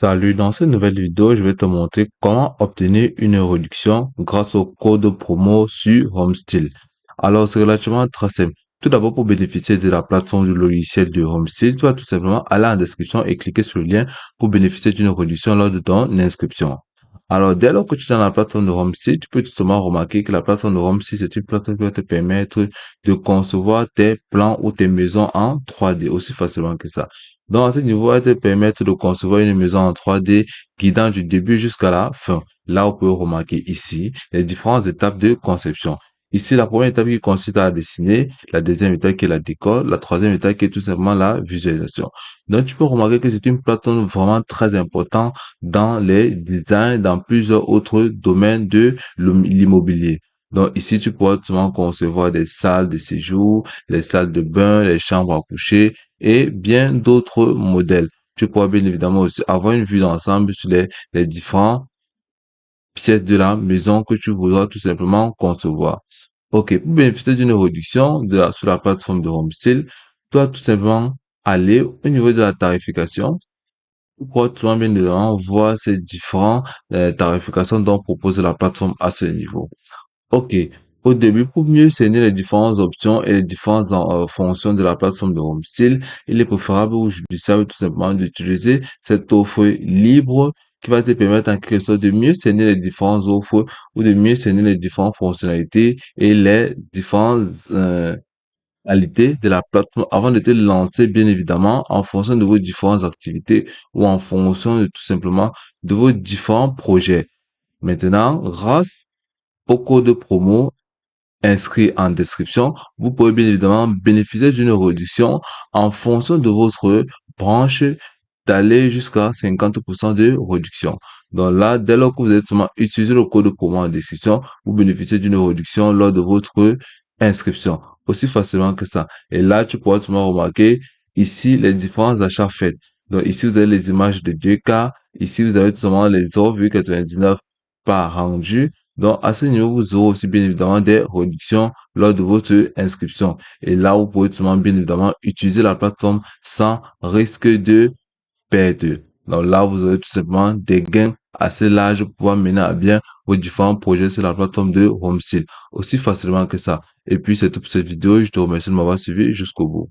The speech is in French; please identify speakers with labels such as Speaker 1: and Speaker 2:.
Speaker 1: Salut, dans cette nouvelle vidéo, je vais te montrer comment obtenir une réduction grâce au code promo sur HomeStyle. Alors, c'est relativement très simple. Tout d'abord, pour bénéficier de la plateforme du logiciel de HomeStyle, tu vas tout simplement aller en description et cliquer sur le lien pour bénéficier d'une réduction lors de ton inscription. Alors, dès lors que tu es dans la plateforme de HomeStyle, tu peux tout simplement remarquer que la plateforme de HomeStyle, c'est une plateforme qui va te permettre de concevoir tes plans ou tes maisons en 3D, aussi facilement que ça. Donc, à ce niveau, elle te permettre de concevoir une maison en 3D guidant du début jusqu'à la fin. Là, on peut remarquer ici les différentes étapes de conception. Ici, la première étape qui consiste à dessiner, la deuxième étape qui est la décor, la troisième étape qui est tout simplement la visualisation. Donc, tu peux remarquer que c'est une plateforme vraiment très importante dans les designs, dans plusieurs autres domaines de l'immobilier. Donc, ici, tu pourras tout simplement concevoir des salles de séjour, les salles de bain, les chambres à coucher, et bien d'autres modèles. Tu pourras bien évidemment aussi avoir une vue d'ensemble sur les différentes pièces de la maison que tu voudras tout simplement concevoir. Ok, pour bénéficier d'une réduction sur la plateforme de HomeStyle, tu dois tout simplement aller au niveau de la tarification. Tu pourras tout simplement bien évidemment voir ces différentes tarifications dont propose la plateforme à ce niveau. Ok. Au début, pour mieux cerner les différentes options et les différentes fonctions de la plateforme de HomeStyle, il est préférable ou judiciaire tout simplement d'utiliser cette offre libre qui va te permettre en quelque sorte de mieux cerner les différentes offres ou de mieux cerner les différentes fonctionnalités et les différentes qualités de la plateforme avant de te lancer, bien évidemment, en fonction de vos différentes activités ou en fonction de tout simplement de vos différents projets. Maintenant, grâce au code promo inscrit en description, vous pouvez bien évidemment bénéficier d'une réduction en fonction de votre branche d'aller jusqu'à 50% de réduction. Donc là, dès lors que vous avez seulement utilisé le code promo en description, vous bénéficiez d'une réduction lors de votre inscription. Aussi facilement que ça. Et là, tu pourras seulement remarquer ici les différents achats faits. Donc ici, vous avez les images de 2K. Ici, vous avez tout simplement les 0,99 par rendu. Donc, à ce niveau, vous aurez aussi bien évidemment des réductions lors de votre inscription. Et là, vous pouvez tout simplement bien évidemment utiliser la plateforme sans risque de perte. Donc là, vous aurez tout simplement des gains assez larges pour pouvoir mener à bien vos différents projets sur la plateforme de HomeStyle. Aussi facilement que ça. Et puis, c'est tout pour cette vidéo. Je te remercie de m'avoir suivi jusqu'au bout.